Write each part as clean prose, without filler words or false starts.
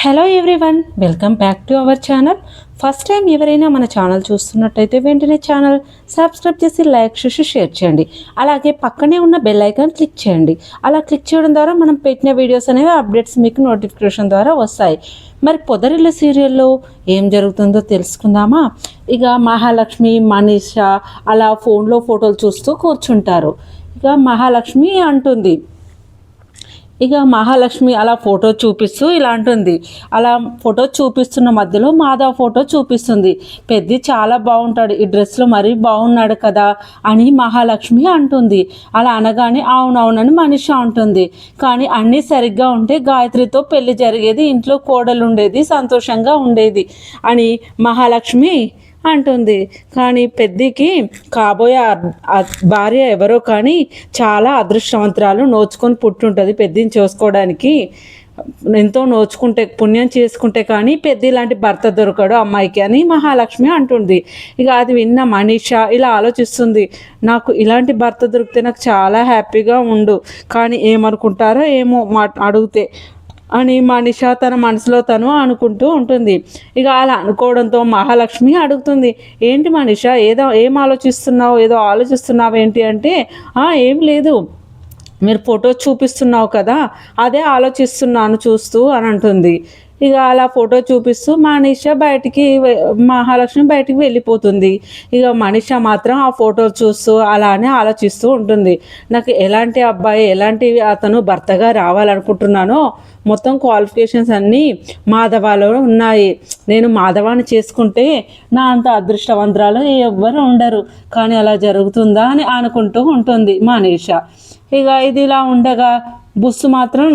Hello everyone, welcome back to our channel. First time ఎవరైనా మన channel చూస్తున్నట్టయితే వెంటనే ఛానల్ సబ్స్క్రైబ్ చేసి లైక్ చేసి షేర్ చేయండి. అలాగే పక్కనే ఉన్న బెల్ ఐకాన్ క్లిక్ చేయండి. అలా క్లిక్ చేయడం ద్వారా మనం పెట్టిన వీడియోస్ అనేవి అప్డేట్స్ మీకు నోటిఫికేషన్ ద్వారా వస్తాయి. మరి పొదరిల్లు సీరియల్లో ఏం జరుగుతుందో తెలుసుకుందామా? ఇక మహాలక్ష్మి, మనీష అలా ఫోన్లో ఫోటోలు చూస్తూ కూర్చుంటారు. ఇక మహాలక్ష్మి అంటుంది, ఇక మహాలక్ష్మి అలా ఫోటో చూపిస్తూ ఇలా అంటుంది. అలా ఫోటో చూపిస్తున్న మధ్యలో మాధవ్ ఫోటో చూపిస్తుంది. పెద్ది చాలా బాగుంటాడు, ఈ డ్రెస్లో మరీ బాగున్నాడు కదా అని మహాలక్ష్మి అంటుంది. అలా అనగానే అవునవునని మనిషి అంటుంది. కానీ అన్నీ సరిగ్గా ఉంటే గాయత్రితో పెళ్లి జరిగేది, ఇంట్లో కోడలు ఉండేది, సంతోషంగా ఉండేది అని మహాలక్ష్మి అంటుంది. కానీ పెద్దికి కాబోయే భార్య ఎవరో కానీ చాలా అదృష్టవంతురాలు, నోచుకొని పుట్టుంటుంది పెద్దిని చూసుకోవడానికి. ఎంతో నోచుకుంటే పుణ్యం చేసుకుంటే కానీ పెద్ది లాంటి భర్త దొరకడు అమ్మాయికి అని మహాలక్ష్మి అంటుంది. ఇక అది విన్న మనీష ఇలా ఆలోచిస్తుంది, నాకు ఇలాంటి భర్త దొరికితే నాకు చాలా హ్యాపీగా ఉండు, కానీ ఏమనుకుంటారో ఏమో అడిగితే అని మనీష తన మనసులో తను అనుకుంటూ ఉంటుంది. ఇక అలా అనుకోవడంతో మహాలక్ష్మి అడుగుతుంది, ఏంటి మనీష ఏం ఆలోచిస్తున్నావు, ఏదో ఆలోచిస్తున్నావు ఏంటి అంటే, ఏం లేదు, మీరు ఫోటో చూపిస్తున్నావు కదా అదే ఆలోచిస్తున్నాను చూస్తూ అని అంటుంది. ఇక అలా ఫోటో చూపిస్తూ మహాలక్ష్మి బయటికి వెళ్ళిపోతుంది. ఇక మనీష మాత్రం ఆ ఫోటో చూస్తూ అలానే ఆలోచిస్తూ ఉంటుంది. నాకు ఎలాంటి అబ్బాయి, ఎలాంటి అతను భర్తగా రావాలనుకుంటున్నానో మొత్తం క్వాలిఫికేషన్స్ అన్నీ మాధవాలో ఉన్నాయి. నేను మాధవాన్ని చేసుకుంటే నా అంత అదృష్టవంతురాలు ఎవ్వరు ఉండరు, కానీ అలా జరుగుతుందా అని అనుకుంటూ ఉంటుంది మనీష. ఇక ఇది ఇలా ఉండగా బుస్సు మాత్రం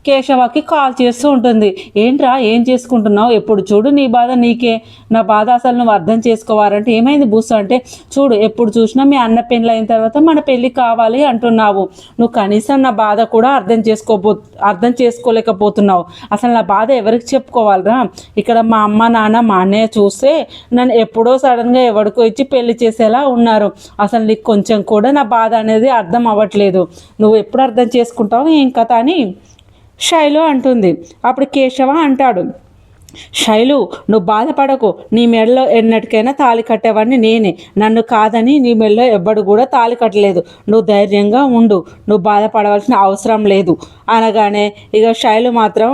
కేశవకి కాల్ చేస్తూ ఉంటుంది. ఏంట్రా ఏం చేసుకుంటున్నావు, ఎప్పుడు చూడు నీ బాధ నీకే, నా బాధ అసలు నువ్వు అర్థం చేసుకోవాలంటే ఏమైంది బుస్సు అంటే, చూడు ఎప్పుడు చూసినా మీ అన్న పెళ్ళి అయిన తర్వాత మన పెళ్ళి కావాలి అంటున్నావు, నువ్వు కనీసం నా బాధ కూడా అర్థం చేసుకోలేకపోతున్నావు. అసలు నా బాధ ఎవరికి చెప్పుకోవాలరా? ఇక్కడ మా అమ్మ నాన్న మా అన్నయ్య చూస్తే నన్ను ఎప్పుడో సడన్గా ఎవరికో ఇచ్చి పెళ్లి చేసేలా ఉన్నారు. అసలు నీకు కొంచెం కూడా నా బాధ అనేది అర్థం అవ్వట్లేదు, నువ్వు ఎప్పుడు అర్థం చేసుకుంటావు ఏం కథ అని శైలు అంటుంది. అప్పుడు కేశవ అంటాడు, శైలు నువ్వు బాధపడకు, నీ మెడలో ఎన్నటికైనా తాళి కట్టేవాడిని నేనే, నన్ను కాదని నీ మెడలో ఎవ్వడు కూడా తాళి కట్టలేదు, నువ్వు ధైర్యంగా ఉండు, నువ్వు బాధపడవలసిన అవసరం లేదు అనగానే ఇక శైలు మాత్రం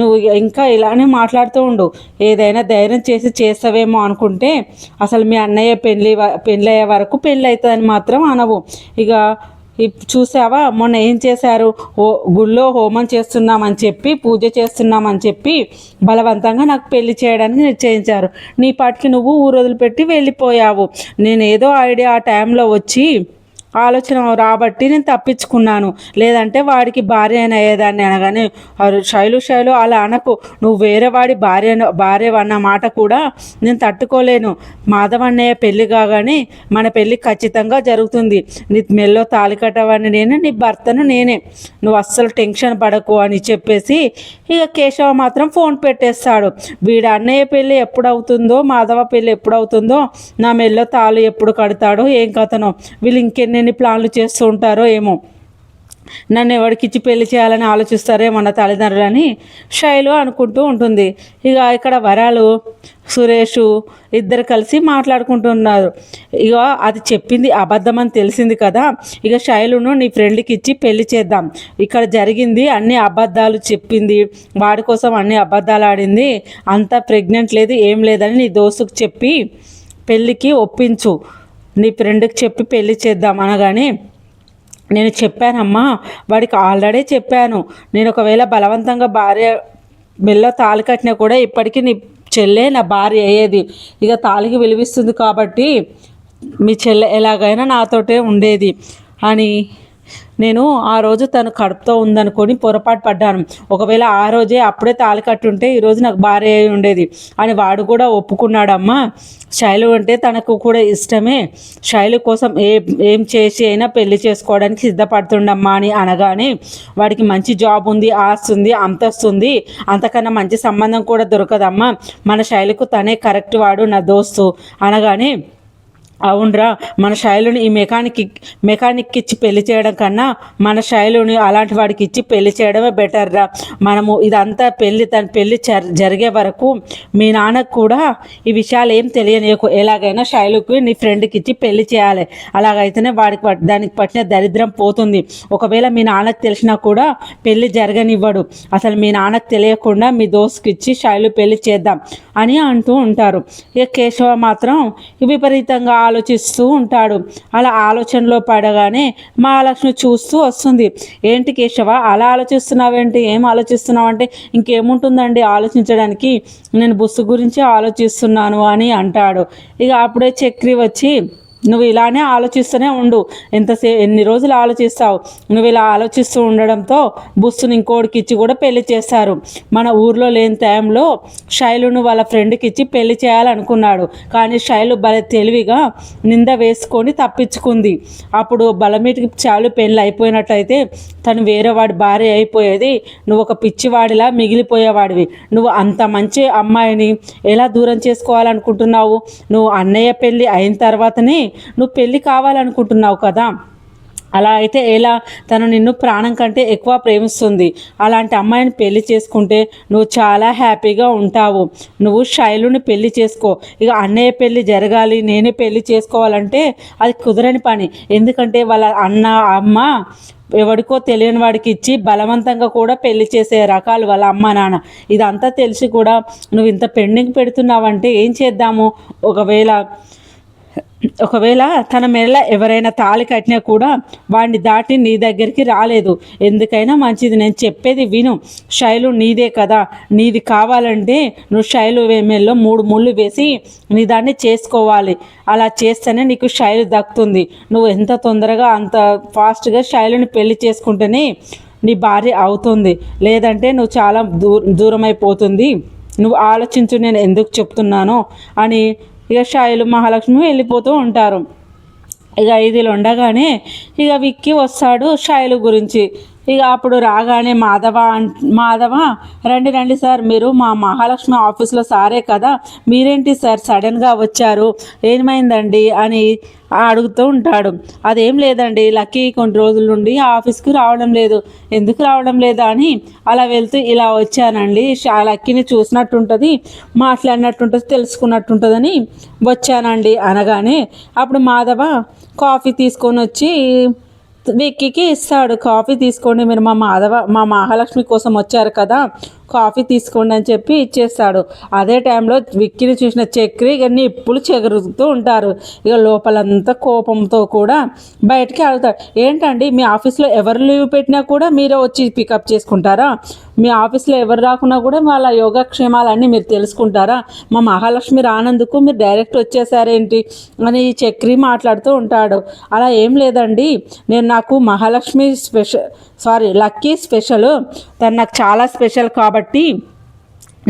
నువ్వు ఇంకా ఇలానే మాట్లాడుతూ ఉండు, ఏదైనా ధైర్యం చేస్తావేమో అనుకుంటే అసలు మీ అన్నయ్య పెళ్ళి అయ్యే వరకు పెళ్ళి అవుతుందని మాత్రం అనవు. ఇక చూసావా మొన్న ఏం చేశారు, గుళ్ళో హోమం చేస్తున్నామని చెప్పి పూజ చేస్తున్నామని చెప్పి బలవంతంగా నాకు పెళ్లి చేయడానికి నిశ్చయించారు. నీ పాటికి నువ్వు ఊరు వదిలిపెట్టి వెళ్ళిపోయావు. నేను ఏదో ఐడియా ఆ టైంలో వచ్చి ఆలోచన రాబట్టి నేను తప్పించుకున్నాను, లేదంటే వాడికి భార్య అని అయ్యేదాన్ని అనగానే శైలు అలా అనకు, నువ్వు వేరే వాడి భార్య అన్న మాట కూడా నేను తట్టుకోలేను. మాధవ్ అన్నయ్య పెళ్ళి కాగానే మన పెళ్ళి ఖచ్చితంగా జరుగుతుంది, నీ మెల్లో తాళి కట్టవాడిని నేనే, నీ భర్తను నేనే, నువ్వు అస్సలు టెన్షన్ పడకు అని చెప్పేసి ఇక కేశవ మాత్రం ఫోన్ పెట్టేస్తాడు. వీడి అన్నయ్య పెళ్ళి ఎప్పుడవుతుందో, మాధవ పెళ్ళి ఎప్పుడవుతుందో, నా మెల్లో తాళి ఎప్పుడు కడతాడో ఏం కథనో, వీళ్ళు ఇంకెన్ని ప్లాన్లు చేస్తూ ఉంటారో ఏమో, నన్ను ఎవరికిచ్చి పెళ్లి చేయాలని ఆలోచిస్తారేమో మన తల్లిదండ్రులని శైలు అనుకుంటూ ఉంటుంది. ఇక ఇక్కడ వరాలు సురేష్ ఇద్దరు కలిసి మాట్లాడుకుంటున్నారు. ఇక అది చెప్పింది అబద్ధం అని తెలిసింది కదా, ఇక శైలును నీ ఫ్రెండ్కి ఇచ్చి పెళ్లి చేద్దాం, ఇక్కడ జరిగింది అన్ని అబద్ధాలు చెప్పింది, వాడి కోసం అన్ని అబద్ధాలు ఆడింది, అంతా ప్రెగ్నెంట్ లేదు ఏం లేదని నీ దోస్తుకు చెప్పి పెళ్ళికి ఒప్పించు, నీ ఫ్రెండ్కి చెప్పి పెళ్లి చేద్దాం అనగానే నేను చెప్పానమ్మా, వాడికి ఆల్రెడీ చెప్పాను, నేను ఒకవేళ బలవంతంగా భార్య మెల్లో తాళి కట్టినా కూడా ఇప్పటికీ నీ చెల్లె నా భార్య అయ్యేది, ఇక తాళికి విలువిస్తుంది కాబట్టి మీ చెల్లె ఎలాగైనా నాతోటే ఉండేది అని నేను ఆ రోజు తను కడుపుతో ఉందనుకొని పొరపాటు పడ్డాను, ఒకవేళ ఆ రోజే అప్పుడే తాళి కట్టుంటే ఈరోజు నాకు భార్య అయి ఉండేది అని వాడు కూడా ఒప్పుకున్నాడమ్మా. శైలు అంటే తనకు కూడా ఇష్టమే, శైలు కోసం ఏం చేసి అయినా పెళ్లి చేసుకోవడానికి సిద్ధపడుతుండమ్మా అని అనగానే వాడికి మంచి జాబ్ ఉంది, ఆస్తి ఉంది, అంతస్తుంది, అంతకన్నా మంచి సంబంధం కూడా దొరకదమ్మా, మన శైలుకు తనే కరెక్ట్ వాడు నా దోస్తు అనగానే అవునరా, మన శైలుని ఈ మెకానిక్ ఇచ్చి పెళ్లి చేయడం కన్నా మన శైలుని అలాంటి వాడికి ఇచ్చి పెళ్లి చేయడమే బెటర్ రా. మనము ఇదంతా తన పెళ్లి జరిగే వరకు మీ నాన్నకు కూడా ఈ విషయాలు ఏం తెలియనియకు. ఎలాగైనా శైలుకి నీ ఫ్రెండ్కి ఇచ్చి పెళ్లి చేయాలి. అలాగైతేనే దానికి పట్టిన దరిద్రం పోతుంది. ఒకవేళ మీ నాన్నకు తెలిసినా కూడా పెళ్లి జరగనివ్వడు. అసలు మీ నాన్నకు తెలియకుండా మీ దోస్తుకి ఇచ్చి శైలు పెళ్లి చేద్దాం అని అంటూ ఉంటారు. ఇక కేశవ మాత్రం విపరీతంగా ఆలోచిస్తూ ఉంటాడు. అలా ఆలోచనలో పడగానే మహాలక్ష్మి చూస్తూ వస్తుంది. ఏంటి కేశవ అలా ఆలోచిస్తున్నావేంటి, ఏం ఆలోచిస్తున్నావు అంటే, ఇంకేముంటుందండి ఆలోచించడానికి, నేను బుస్సు గురించి ఆలోచిస్తున్నాను అని అంటాడు. ఇక అప్పుడే చక్రి వచ్చి, నువ్వు ఇలానే ఆలోచిస్తూనే ఉండు, ఎన్ని రోజులు ఆలోచిస్తావు, నువ్వు ఇలా ఆలోచిస్తూ ఉండడంతో బుస్సుని ఇంకోడికి ఇచ్చి కూడా పెళ్లి చేస్తారు. మన ఊర్లో లేని టైంలో శైలును వాళ్ళ ఫ్రెండ్కి ఇచ్చి పెళ్లి చేయాలనుకున్నాడు. కానీ శైలు తెలివిగా నింద వేసుకొని తప్పించుకుంది. అప్పుడు బలమీటికి చాలు పెళ్ళి అయిపోయినట్టయితే తను వేరే వాడి భార్య అయిపోయేది. నువ్వు ఒక పిచ్చివాడిలా మిగిలిపోయేవాడివి. నువ్వు అంత మంచి అమ్మాయిని ఎలా దూరం చేసుకోవాలనుకుంటున్నావు? నువ్వు అన్నయ్య పెళ్ళి అయిన తర్వాతనే నువ్వు పెళ్ళి కావాలనుకుంటున్నావు కదా, అలా అయితే ఎలా? తను నిన్ను ప్రాణం కంటే ఎక్కువ ప్రేమిస్తుంది. అలాంటి అమ్మాయిని పెళ్లి చేసుకుంటే నువ్వు చాలా హ్యాపీగా ఉంటావు. నువ్వు శైలుని పెళ్లి చేసుకో. ఇక అన్నయ్య పెళ్ళి జరగాలి, నేనే పెళ్లి చేసుకోవాలంటే అది కుదరని పని. ఎందుకంటే వాళ్ళ అన్న అమ్మ ఎవడికో తెలియని వాడికి ఇచ్చి బలవంతంగా కూడా పెళ్లి చేసే రకాలు వాళ్ళ అమ్మ నాన్న. ఇదంతా తెలిసి కూడా నువ్వు ఇంత పెండింగ్ పెడుతున్నావంటే ఏం చేద్దాము? ఒకవేళ తన మెడలో ఎవరైనా తాళి కట్టినా కూడా వాడిని దాటి నీ దగ్గరికి రాలేదు. ఎందుకైనా మంచిది, నేను చెప్పేది విను. శైలు నీదే కదా, నీది కావాలంటే నువ్వు శైలు మెడలో 3 ముళ్ళు వేసి నీ దాన్ని చేసుకోవాలి. అలా చేస్తేనే నీకు శైలు దక్కుతుంది. నువ్వు ఎంత తొందరగా అంత ఫాస్ట్గా శైలుని పెళ్లి చేసుకుంటేనే నీ భార్య అవుతుంది. లేదంటే నువ్వు చాలా దూరం అయిపోతుంది. నువ్వు ఆలోచించు నేను ఎందుకు చెప్తున్నానో అని. ఇక శైలు మహాలక్ష్మి వెళ్ళిపోతూ ఉంటారు. ఇక ఇదిలో ఉండగానే ఇక విక్కీ వస్తాడు శైలు గురించి. ఇక అప్పుడు రాగానే మాధవ రండి సార్, మీరు మా మహాలక్ష్మి ఆఫీస్లో సారే కదా, మీరేంటి సార్ సడన్గా వచ్చారు, ఏమైందండి అని అడుగుతూ ఉంటాడు. అదేం లేదండి, లక్కీ కొన్ని రోజుల నుండి ఆఫీస్కి రావడం లేదు. ఎందుకు రావడం లేదా అని అలా వెళ్తూ ఇలా వచ్చానండి. లక్కీని చూసినట్టుంటుంది, మాట్లాడినట్టుంటుంది, తెలుసుకున్నట్టుంటుందని వచ్చానండి అనగానే అప్పుడు మాధవ కాఫీ తీసుకొని వచ్చి విక్కీకి ఇస్తాడు. కాఫీ తీసుకోండి, మీరు మా మహాలక్ష్మి కోసం వచ్చారు కదా, కాఫీ తీసుకోండి అని చెప్పి ఇచ్చేస్తాడు. అదే టైంలో విక్కీని చూసిన చక్రి ఇక నిప్పులు చెగురుతూ ఉంటారు. ఇక లోపలంతా కోపంతో కూడా బయటికి వెళ్తాడు. ఏంటండి మీ ఆఫీస్లో ఎవరు లీవ్ పెట్టినా కూడా మీరే వచ్చి పికప్ చేసుకుంటారా? మీ ఆఫీస్లో ఎవరు రాకున్నా కూడా వాళ్ళ యోగక్షేమాలన్నీ మీరు తెలుసుకుంటారా? మా మహాలక్ష్మి రానందుకు మీరు డైరెక్ట్ వచ్చేసారేంటి అని చక్రి మాట్లాడుతూ ఉంటాడు. అలా ఏం లేదండి, నాకు మహాలక్ష్మి లక్కీ స్పెషల్, తను నాకు చాలా స్పెషల్ కాబట్టి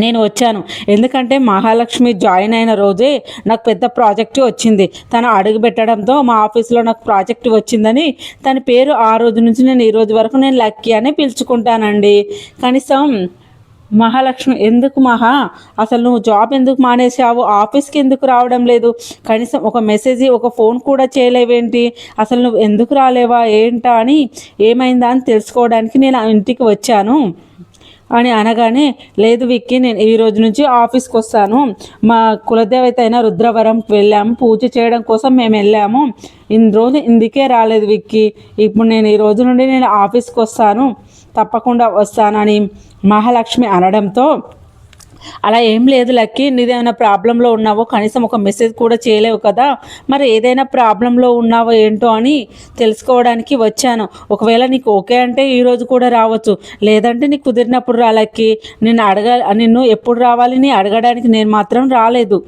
నేను వచ్చాను. ఎందుకంటే మహాలక్ష్మి జాయిన్ అయిన రోజే నాకు పెద్ద ప్రాజెక్ట్ వచ్చింది. తను అడుగు పెట్టడంతో మా ఆఫీస్లో నాకు ప్రాజెక్ట్ వచ్చిందని తన పేరు ఆ రోజు నుంచి నేను ఈ రోజు వరకు నేను లక్కీ అని పిలుచుకుంటానండి. కనీసం మహాలక్ష్మి ఎందుకు అసలు నువ్వు జాబ్ ఎందుకు మానేసావు, ఆఫీస్కి ఎందుకు రావడం లేదు, కనీసం ఒక మెసేజ్ ఒక ఫోన్ కూడా చేయలేవేంటి, అసలు నువ్వు ఎందుకు రాలేవా ఏంటా అని ఏమైందా అని తెలుసుకోవడానికి నేను ఇంటికి వచ్చాను అని అనగానే, లేదు విక్కీ నేను ఈ రోజు నుంచి ఆఫీస్కి వస్తాను, మా కులదేవత అయిన రుద్రవరంకి వెళ్ళాము, పూజ చేయడం కోసం మేము వెళ్ళాము, ఇన్ని రోజులు ఇందుకే రాలేదు విక్కీ, ఇప్పుడు నేను ఈ రోజు నుండి నేను ఆఫీస్కి వస్తాను, తప్పకుండా వస్తానని మహాలక్ష్మి అనడంతో, అలా ఏం లేదు లక్కీ, నీదేమైనా ప్రాబ్లంలో ఉన్నావో కనీసం ఒక మెసేజ్ కూడా చేయలేవు కదా, మరి ఏదైనా ప్రాబ్లంలో ఉన్నావో ఏంటో అని తెలుసుకోవడానికి వచ్చాను. ఒకవేళ నీకు ఓకే అంటే ఈరోజు కూడా రావచ్చు, లేదంటే నీకు కుదిరినప్పుడు రా లక్కీ, నిన్ను ఎప్పుడు రావాలి నీ అడగడానికి నేను మాత్రం రాలేదు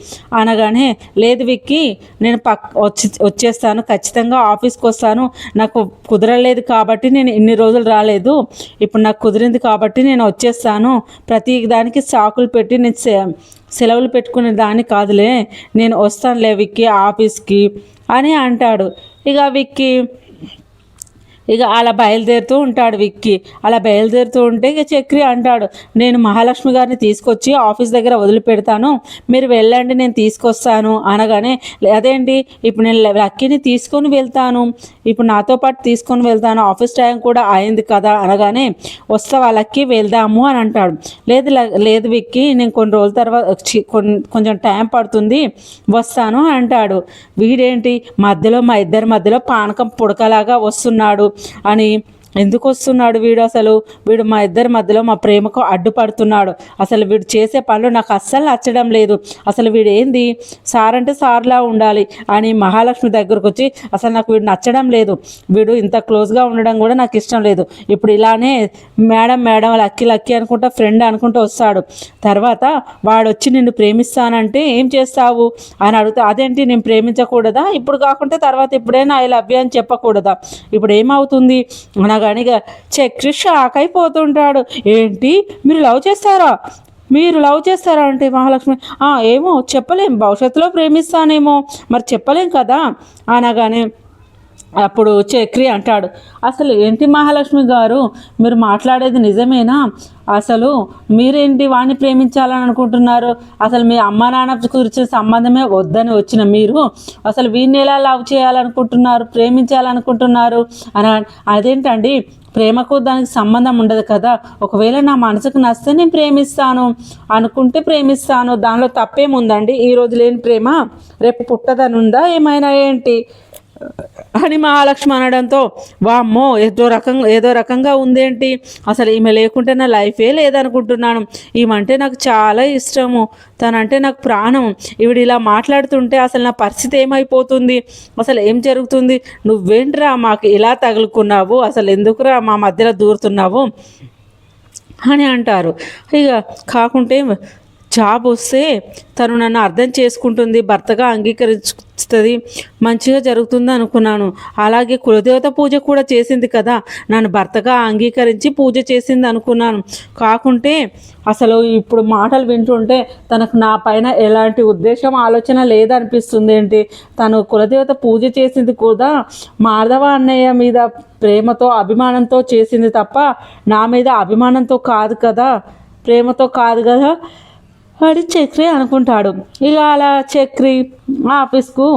అనగానే, లేదు విక్కీ నేను వచ్చేస్తాను, ఖచ్చితంగా ఆఫీస్కి వస్తాను, నాకు కుదరలేదు కాబట్టి నేను ఇన్ని రోజులు రాలేదు, ఇప్పుడు నాకు కుదిరింది కాబట్టి నేను వచ్చేస్తాను, ప్రతి దానికి సాకులు పెట్టి నేను సెలవులు పెట్టుకునే దాన్ని కాదులే, నేను వస్తానులే విక్కీ ఆఫీస్కి అని అంటాడు. ఇక విక్కీ ఇక అలా బయలుదేరుతూ ఉంటాడు విక్కీ. అలా బయలుదేరుతూ ఉంటే ఇక చక్రి అంటాడు, నేను మహాలక్ష్మి గారిని తీసుకొచ్చి ఆఫీస్ దగ్గర వదిలిపెడతాను, మీరు వెళ్ళండి నేను తీసుకొస్తాను అనగానే, అదేంటి ఇప్పుడు నేను లక్కీని తీసుకొని వెళ్తాను, ఇప్పుడు నాతో పాటు తీసుకొని వెళ్తాను, ఆఫీస్ టైం కూడా అయింది కదా అనగానే, వస్తావా లక్కీ వెళ్దాము అని అంటాడు. లేదు లేదు విక్కీ, నేను కొన్ని రోజుల తర్వాత కొంచెం టైం పడుతుంది వస్తాను అంటాడు. వీడేంటి మధ్యలో మా ఇద్దరి మధ్యలో పానకం పుడకలాగా వస్తున్నాడు అని, ఎందుకు వస్తున్నాడు వీడు, అసలు వీడు మా ఇద్దరి మధ్యలో మా ప్రేమకు అడ్డుపడుతున్నాడు, అసలు వీడు చేసే పనులు నాకు అస్సలు నచ్చడం లేదు, అసలు వీడు ఏంది సార్ అంటే సార్లా ఉండాలి అని మహాలక్ష్మి దగ్గరకు వచ్చి, అసలు నాకు వీడు నచ్చడం లేదు, వీడు ఇంత క్లోజ్గా ఉండడం కూడా నాకు ఇష్టం లేదు, ఇప్పుడు ఇలానే మేడం మేడం లక్కీ లక్కీ అనుకుంటా ఫ్రెండ్ అనుకుంటూ వస్తాడు, తర్వాత వాడు వచ్చి నిన్ను ప్రేమిస్తానంటే ఏం చేస్తావు అని అడుగుతా, అదేంటి నేను ప్రేమించకూడదా, ఇప్పుడు కాకుంటే తర్వాత ఎప్పుడైనా ఐ లవ్ యూ అని చెప్పకూడదా, ఇప్పుడు ఏమవుతుంది అనగానే చక్రి షాక్ అయిపోతుంటాడు. ఏంటి మీరు లవ్ చేస్తారా అంటే మహాలక్ష్మి, ఏమో చెప్పలేం, భవిష్యత్తులో ప్రేమిస్తానేమో మరి చెప్పలేం కదా అనగానే, అప్పుడు చక్రి అంటాడు, అసలు ఏంటి మహాలక్ష్మి గారు మీరు మాట్లాడేది నిజమేనా, అసలు మీరేంటి వాడిని ప్రేమించాలని అనుకుంటున్నారు, అసలు మీ అమ్మ నాన్న గురించిన సంబంధమే వద్దని వచ్చిన మీరు అసలు వీడిని ఎలా లవ్ చేయాలనుకుంటున్నారు, ప్రేమించాలనుకుంటున్నారు అని, అదేంటండి ప్రేమకు దానికి సంబంధం ఉండదు కదా, ఒకవేళ నా మనసుకు నచ్చితే నేను ప్రేమిస్తాను అనుకుంటే ప్రేమిస్తాను, దానిలో తప్పేముందండి, ఈరోజు లేని ప్రేమ రేపు పుట్టదనుందా ఏమైనా ఏంటి అని మహాలక్ష్మి అనడంతో, వామ్మో ఏదో రకంగా ఉందేంటి, అసలు ఈమె లేకుంటే నా లైఫే లేదనుకుంటున్నాను, ఈమె నాకు చాలా ఇష్టము, తనంటే నాకు ప్రాణం, ఈవిడ ఇలా మాట్లాడుతుంటే అసలు నా పరిస్థితి ఏమైపోతుంది, అసలు ఏం జరుగుతుంది, నువ్వేంట్రా మాకు ఇలా తగులుకున్నావు, అసలు ఎందుకురా మా మధ్యలో దూరుతున్నావు అని అంటారు. ఇక కాకుంటే జాబ్ వస్తే తను నన్ను అర్థం చేసుకుంటుంది, భర్తగా అంగీకరిస్తుంది, మంచిగా జరుగుతుంది అనుకున్నాను, అలాగే కులదేవత పూజ కూడా చేసింది కదా, నన్ను భర్తగా అంగీకరించి పూజ చేసింది అనుకున్నాను, కాకుంటే అసలు ఇప్పుడు మాటలు వింటుంటే తనకు నా పైన ఎలాంటి ఉద్దేశం ఆలోచన లేదనిపిస్తుంది, ఏంటి తను కులదేవత పూజ చేసింది కూడా మాధవ అన్నయ్య మీద ప్రేమతో అభిమానంతో చేసింది తప్ప నా మీద అభిమానంతో కాదు కదా, ప్రేమతో కాదు కదా వాడి చక్రి అనుకుంటాడు. ఇక అలా చక్రి ఆఫీస్కు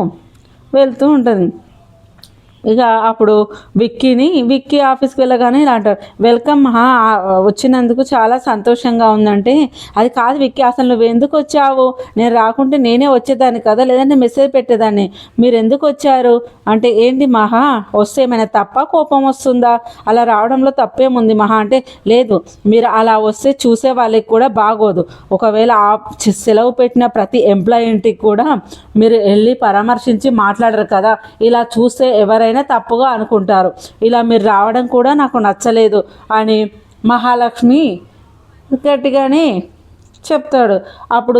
వెళ్తూ ఉంటుంది. ఇక అప్పుడు విక్కీ ఆఫీస్కి వెళ్ళగానే ఇలా అంటారు, వెల్కమ్ వచ్చినందుకు చాలా సంతోషంగా ఉందంటే, అది కాదు విక్కీ, అసలు నువ్వు ఎందుకు వచ్చావు, నేను రాకుంటే నేనే వచ్చేదాన్ని కదా, లేదంటే మెసేజ్ పెట్టేదాన్ని, మీరు ఎందుకు వచ్చారు అంటే, ఏంటి మహా వస్తే ఏమైనా తప్ప కోపం వస్తుందా, అలా రావడంలో తప్పేముంది మహా అంటే, లేదు మీరు అలా వస్తే చూసే వాళ్ళకి కూడా బాగోదు, ఒకవేళ సెలవు పెట్టిన ప్రతి ఎంప్లాయింట్కి కూడా మీరు వెళ్ళి పరామర్శించి మాట్లాడరు కదా, ఇలా చూస్తే ఎవరైనా తప్పుగా అనుకుంటారు, ఇలా మీరు రావడం కూడా నాకు నచ్చలేదు అని మహాలక్ష్మి గట్టిగానే చెప్తాడు. అప్పుడు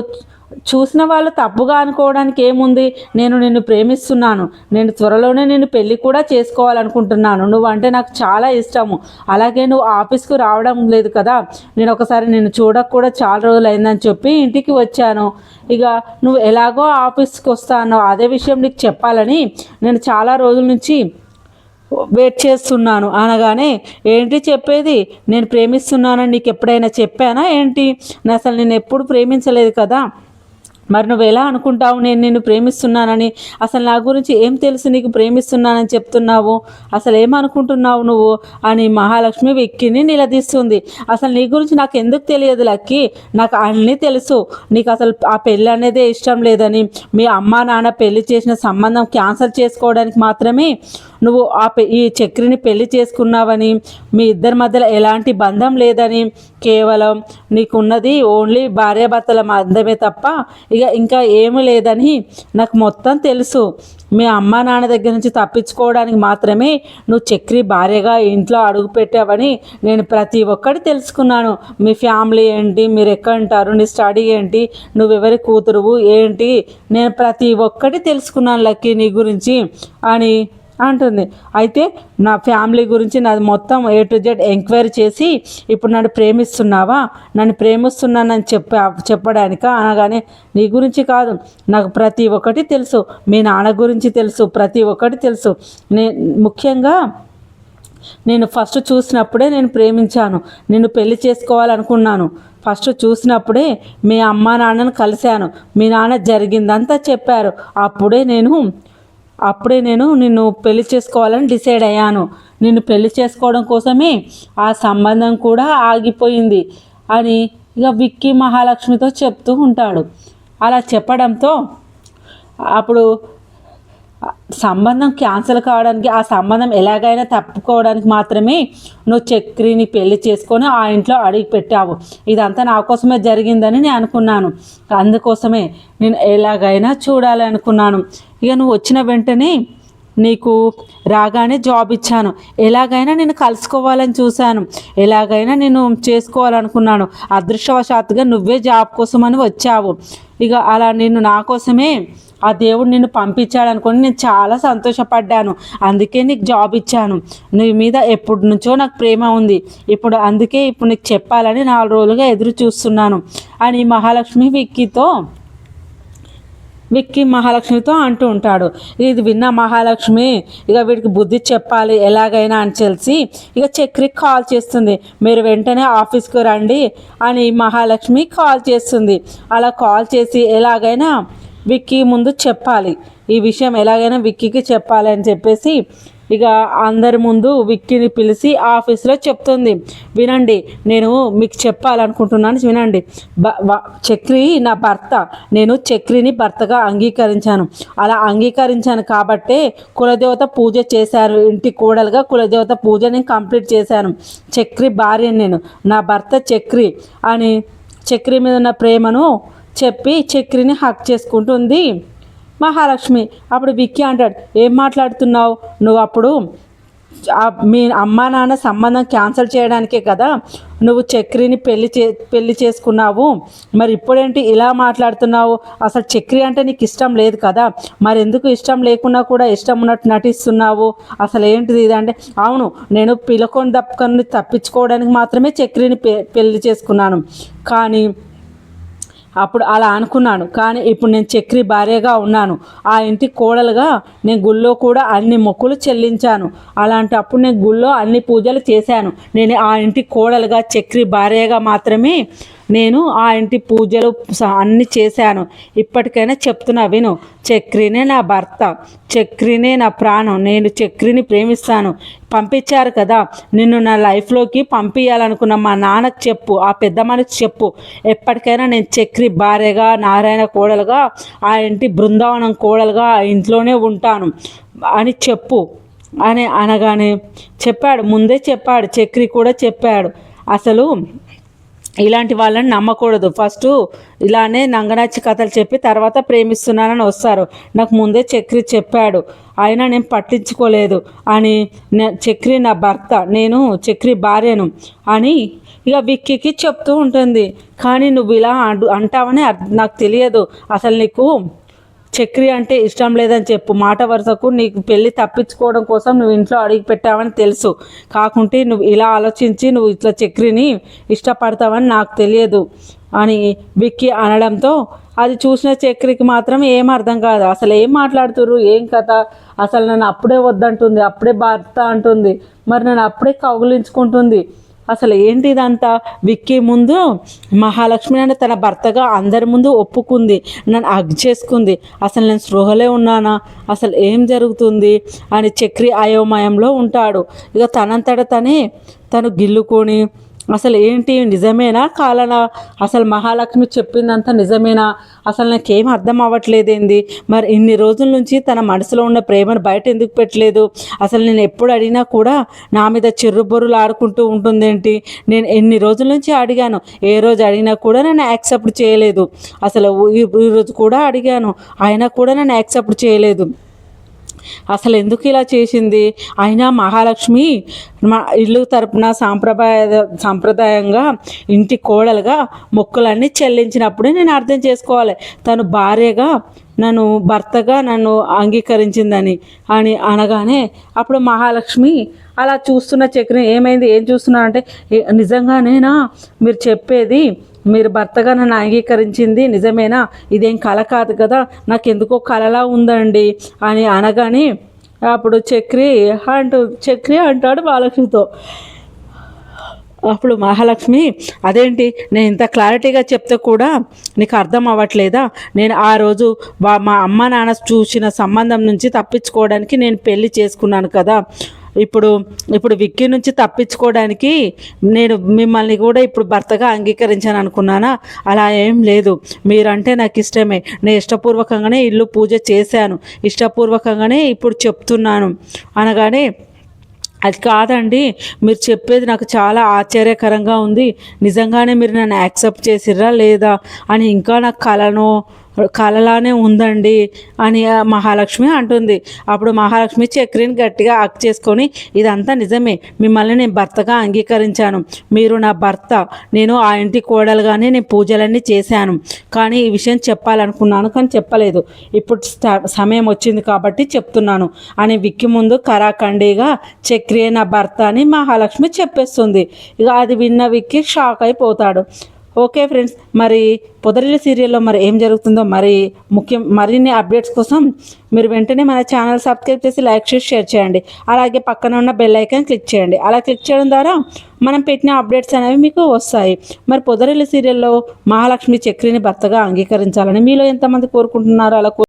చూసిన వాళ్ళు తప్పుగా అనుకోవడానికి ఏముంది, నేను నిన్ను ప్రేమిస్తున్నాను, నేను త్వరలోనే నిన్ను పెళ్ళి కూడా చేసుకోవాలనుకుంటున్నాను, నువ్వంటే నాకు చాలా ఇష్టము, అలాగే నువ్వు ఆఫీస్కు రావడం లేదు కదా, నేను ఒకసారి నిన్ను చూడక కూడా చాలా రోజులు అయిందని చెప్పి ఇంటికి వచ్చాను, ఇక నువ్వు ఎలాగో ఆఫీస్కి వస్తానో అదే విషయం నీకు చెప్పాలని నేను చాలా రోజుల నుంచి వెయిట్ చేస్తున్నాను అనగానే, ఏంటి చెప్పేది, నేను ప్రేమిస్తున్నానని నీకు ఎప్పుడైనా చెప్పానా ఏంటి, నేను అసలు నేను ఎప్పుడు ప్రేమించలేదు కదా, మరి నువ్వు ఎలా అనుకుంటావు నేను నిన్ను ప్రేమిస్తున్నానని, అసలు నా గురించి ఏం తెలుసు నీకు ప్రేమిస్తున్నానని చెప్తున్నావు, అసలు ఏమనుకుంటున్నావు నువ్వు అని మహాలక్ష్మి విక్కీని నిలదీస్తుంది. అసలు నీ గురించి నాకు ఎందుకు తెలియదు లక్కీ, నాకు అన్నీ తెలుసు, నీకు అసలు ఆ పెళ్ళి అనేదే ఇష్టం లేదని, మీ అమ్మ నాన్న పెళ్లి చేసిన సంబంధం క్యాన్సల్ చేసుకోవడానికి మాత్రమే నువ్వు ఈ చక్రిని పెళ్లి చేసుకున్నావని, మీ ఇద్దరి మధ్యలో ఎలాంటి బంధం లేదని, కేవలం నీకున్నది ఓన్లీ భార్యాభర్తల బంధమే తప్ప ఇక ఇంకా ఏమీ లేదని నాకు మొత్తం తెలుసు, మీ అమ్మ నాన్న దగ్గర నుంచి తప్పించుకోవడానికి మాత్రమే నువ్వు చక్రి భార్యగా ఇంట్లో అడుగు పెట్టావని నేను ప్రతి ఒక్కటి తెలుసుకున్నాను, మీ ఫ్యామిలీ ఏంటి, మీరు ఎక్కడ ఉంటారు, నీ స్టడీ ఏంటి, నువ్వెవరి కూతురువు ఏంటి, నేను ప్రతి ఒక్కటి తెలుసుకున్నాను లక్కీ నీ గురించి అని అంటుంది. అయితే నా ఫ్యామిలీ గురించి నాది మొత్తం A to Z ఎంక్వైరీ చేసి ఇప్పుడు నన్ను ప్రేమిస్తున్నావా, నన్ను ప్రేమిస్తున్నానని చెప్పడానిక అనగానే, నీ గురించి కాదు నాకు ప్రతి ఒక్కటి తెలుసు, మీ నాన్న గురించి తెలుసు, ప్రతి ఒక్కటి తెలుసు, ముఖ్యంగా నేను ఫస్ట్ చూసినప్పుడే నేను ప్రేమించాను, నిన్ను పెళ్లి చేసుకోవాలనుకున్నాను. ఫస్ట్ చూసినప్పుడే మీ అమ్మా నాన్నను కలిశాను, మీ నాన్న జరిగిందంతా చెప్పారు. అప్పుడే నేను నిన్ను పెళ్లి చేసుకోవాలని డిసైడ్ అయ్యాను. నిన్ను పెళ్లి చేసుకోవడం కోసమే ఆ సంబంధం కూడా ఆగిపోయింది అని ఇక విక్కీ మహాలక్ష్మితో చెప్తూ ఉంటాడు. అలా చెప్పడంతో అప్పుడు సంబంధం క్యాన్సిల్ కావడానికి, ఆ సంబంధం ఎలాగైనా తప్పుకోవడానికి మాత్రమే నువ్వు చక్రిని పెళ్లి చేసుకొని ఆ ఇంట్లో అడిగి పెట్టావు. ఇదంతా నా కోసమే జరిగిందని నేను అనుకున్నాను. అందుకోసమే నేను ఎలాగైనా చూడాలి అనుకున్నాను. ఇక నువ్వు వచ్చిన వెంటనే నీకు రాగానే జాబ్ ఇచ్చాను. ఎలాగైనా నేను కలుసుకోవాలని చూశాను, ఎలాగైనా నేను చేసుకోవాలనుకున్నాను. అదృష్టవశాత్తుగా నువ్వే జాబ్ కోసమని వచ్చావు. ఇక అలా నిన్ను నా కోసమే ఆ దేవుడు నిన్ను పంపించాడు అనుకోని నేను చాలా సంతోషపడ్డాను. అందుకే నీకు జాబ్ ఇచ్చాను. నీ మీద ఎప్పటి నుంచో నాకు ప్రేమ ఉంది. అందుకే ఇప్పుడు నీకు చెప్పాలని 4 రోజులుగా ఎదురు చూస్తున్నాను అని విక్కీ మహాలక్ష్మితో అంటూ ఉంటాడు. ఇది విన్న మహాలక్ష్మి ఇక వీడికి బుద్ధి చెప్పాలి ఎలాగైనా అని తెలిసి ఇక చక్రికి కాల్ చేస్తుంది. మీరు వెంటనే ఆఫీస్కి రండి అని మహాలక్ష్మి కాల్ చేస్తుంది. అలా కాల్ చేసి ఎలాగైనా విక్కీ ముందు చెప్పాలి, ఈ విషయం ఎలాగైనా విక్కీకి చెప్పాలి అని చెప్పేసి ఇక అందరి ముందు విక్కీని పిలిచి ఆఫీస్లో చెప్తుంది. వినండి, నేను మీకు చెప్పాలనుకుంటున్నాను, వినండి. చక్రి నా భర్త, నేను చక్రిని భర్తగా అంగీకరించాను. అలా అంగీకరించాను కాబట్టే కులదేవత పూజ చేశాను. ఇంటి కోడలుగా కులదేవత పూజ నేను కంప్లీట్ చేశాను. చక్రి భార్య నేను, నా భర్త చక్రి అని చక్రి మీద ఉన్న ప్రేమను చెప్పి చక్రిని హక్ చేసుకుంటుంది మహాలక్ష్మి. అప్పుడు విక్కీ అంటాడు, ఏం మాట్లాడుతున్నావు నువ్వు? అప్పుడు మీ అమ్మా నాన్న సంబంధం క్యాన్సిల్ చేయడానికే కదా నువ్వు చక్రిని పెళ్లి చేసుకున్నావు. మరి ఇప్పుడేంటి ఇలా మాట్లాడుతున్నావు? అసలు చక్రి అంటే నీకు ఇష్టం లేదు కదా, మరి ఎందుకు ఇష్టం లేకున్నా కూడా ఇష్టం ఉన్నట్టు నటిస్తున్నావు? అసలు ఏంటిది ఇదంటే, అవును, నేను పిలకొని దప్పుకొని తప్పించుకోవడానికి మాత్రమే చక్రిని పెళ్లి చేసుకున్నాను. కానీ అప్పుడు అలా అనుకున్నాను, కానీ ఇప్పుడు నేను చక్రి భార్యగా ఉన్నాను. ఆ ఇంటి కోడలుగా నేను గుళ్ళో కూడా అన్ని మొక్కులు చెల్లించాను. అలాంటప్పుడు నేను గుళ్ళో అన్ని పూజలు చేశాను. నేను ఆ ఇంటి కోడలుగా చక్రి భార్యగా మాత్రమే నేను ఆ ఇంటి పూజలు అన్నీ చేశాను. ఇప్పటికైనా చెప్తున్నా విను, చక్రినే నా భర్త, చక్రినే నా ప్రాణం. నేను చక్రిని ప్రేమిస్తాను. పంపించారు కదా నిన్ను నా లైఫ్లోకి పంపించాలనుకున్న మా నాన్నకు చెప్పు, ఆ పెద్ద మనిషికి చెప్పు, ఎప్పటికైనా నేను చక్రి భార్యగా నారాయణ కోడలుగా ఆ ఇంటి బృందావనం కోడలుగా ఆ ఇంట్లోనే ఉంటాను అని చెప్పు అని అనగానే ముందే చెప్పాడు. చక్రి కూడా చెప్పాడు, అసలు ఇలాంటి వాళ్ళని నమ్మకూడదు. ఫస్ట్ ఇలానే నంగనాచి కథలు చెప్పి తర్వాత ప్రేమిస్తున్నానని వస్తారు. నాకు ముందే చక్రి చెప్పాడు, అయినా నేను పట్టించుకోలేదు అని. చక్రి నా భర్త, నేను చక్రి భార్యను అని ఇక విక్కీకి చెప్తూ ఉంటుంది. కానీ నువ్వు ఇలా అంటావని నాకు తెలియదు. అసలు నీకు చక్రి అంటే ఇష్టం లేదని చెప్పు. మాట వరుసకు నీకు పెళ్ళి తప్పించుకోవడం కోసం నువ్వు ఇంట్లో అడిగి పెట్టావని తెలుసు. కాకుంటే నువ్వు ఇలా ఆలోచించి నువ్వు ఇట్లా చక్రిని ఇష్టపడతావని నాకు తెలియదు అని విక్కీ అనడంతో అది చూసిన చక్రికి మాత్రం ఏం అర్థం కాదు. అసలు ఏం మాట్లాడుతుర్రు, ఏం కథ, అసలు నన్ను అప్పుడే వద్దంటుంది, అప్పుడే భర్త అంటుంది, మరి నన్ను అప్పుడే కౌగులించుకుంటుంది, అసలు ఏంటి ఇదంతా? విక్కీ ముందు మహాలక్ష్మి నన్ను తన భర్తగా అందరి ముందు ఒప్పుకుంది, నన్ను హగ్ చేసుకుంది. అసలు నేను స్పృహలే ఉన్నానా? అసలు ఏం జరుగుతుంది అని చక్రి అయోమయంలో ఉంటాడు. ఇక తను గిల్లుకొని అసలు ఏంటి, నిజమేనా కాలనా? అసలు మహాలక్ష్మి చెప్పిందంతా నిజమేనా? అసలు నాకేం అర్థం అవ్వట్లేదేంది? మరి ఇన్ని రోజుల నుంచి తన మనసులో ఉన్న ప్రేమను బయట ఎందుకు పెట్టలేదు? అసలు నేను ఎప్పుడు అడిగినా కూడా నా మీద చిర్రుబొర్రులు ఆడుకుంటూ ఉంటుందేంటి? నేను ఎన్ని రోజుల నుంచి అడిగాను, ఏ రోజు అడిగినా కూడా నన్ను యాక్సెప్ట్ చేయలేదు. అసలు ఈరోజు కూడా అడిగాను, అయినా కూడా నన్ను యాక్సెప్ట్ చేయలేదు. అసలు ఎందుకు ఇలా చేసింది? అయినా మహాలక్ష్మి మా ఇల్లు తరపున సాంప్రదాయంగా ఇంటి కోడలుగా మొక్కులన్నీ చెల్లించినప్పుడే నేను అర్థం చేసుకోవాలి తను భార్యగా భర్తగా నన్ను అంగీకరించిందని అని అనగానే అప్పుడు మహాలక్ష్మి అలా చూస్తున్న చక్రి ఏమైంది, ఏం చూస్తున్నానంటే, నిజంగానేనా మీరు చెప్పేది? మీరు భర్తగా నన్ను అంగీకరించింది నిజమేనా? ఇదేం కళ కాదు కదా, నాకు ఎందుకో కళలా ఉందండి అని అనగానే అప్పుడు చక్రి అంటాడు మహాలక్ష్మితో. అప్పుడు మహాలక్ష్మి, అదేంటి నేను ఇంత క్లారిటీగా చెప్తే కూడా నీకు అర్థం అవ్వట్లేదా? నేను ఆ రోజు మా అమ్మ నాన్న చూసిన సంబంధం నుంచి తప్పించుకోవడానికి నేను పెళ్లి చేసుకున్నాను కదా. ఇప్పుడు విక్కీ నుంచి తప్పించుకోవడానికి నేను మిమ్మల్ని కూడా ఇప్పుడు భర్తగా అంగీకరించాను అనుకున్నానా? అలా ఏం లేదు. మీరంటే నాకు ఇష్టమే. నేను ఇష్టపూర్వకంగానే ఇల్లు పూజ చేశాను, ఇష్టపూర్వకంగానే ఇప్పుడు చెప్తున్నాను అనగానే, అది కాదండి, మీరు చెప్పేది నాకు చాలా ఆశ్చర్యకరంగా ఉంది. నిజంగానే మీరు నన్ను యాక్సెప్ట్ చేసిర్రా లేదా అని ఇంకా నాకు కలలానే ఉందండి అని మహాలక్ష్మి అంటుంది. అప్పుడు మహాలక్ష్మి చక్రిని గట్టిగా హక్ చేసుకొని, ఇదంతా నిజమే, మిమ్మల్ని నేను భర్తగా అంగీకరించాను, మీరు నా భర్త, నేను ఆ ఇంటి కోడలుగానే నేను పూజలన్నీ చేశాను, కానీ ఈ విషయం చెప్పాలనుకున్నాను కానీ చెప్పలేదు, ఇప్పుడు సమయం వచ్చింది కాబట్టి చెప్తున్నాను అని విక్కి ముందు కరాఖండిగా చక్రియే నా భర్త అని మహాలక్ష్మి చెప్పేస్తుంది. ఇక అది విన్న విక్కి షాక్ అయిపోతాడు. ఓకే ఫ్రెండ్స్, మరి పొదరిల్లు సీరియల్లో మరి ఏం జరుగుతుందో మరిన్ని అప్డేట్స్ కోసం మీరు వెంటనే మన ఛానల్ సబ్స్క్రైబ్ చేసి లైక్ చేసి షేర్ చేయండి. అలాగే పక్కన ఉన్న బెల్ ఐకాన్ క్లిక్ చేయండి. అలా క్లిక్ చేయడం ద్వారా మనం పెట్టిన అప్డేట్స్ అనేవి మీకు వస్తాయి. మరి పొదరిల్లు సీరియల్లో మహాలక్ష్మి చక్రిని భర్తగా అంగీకరించాలని మీలో ఎంతమంది కోరుకుంటున్నారో అలా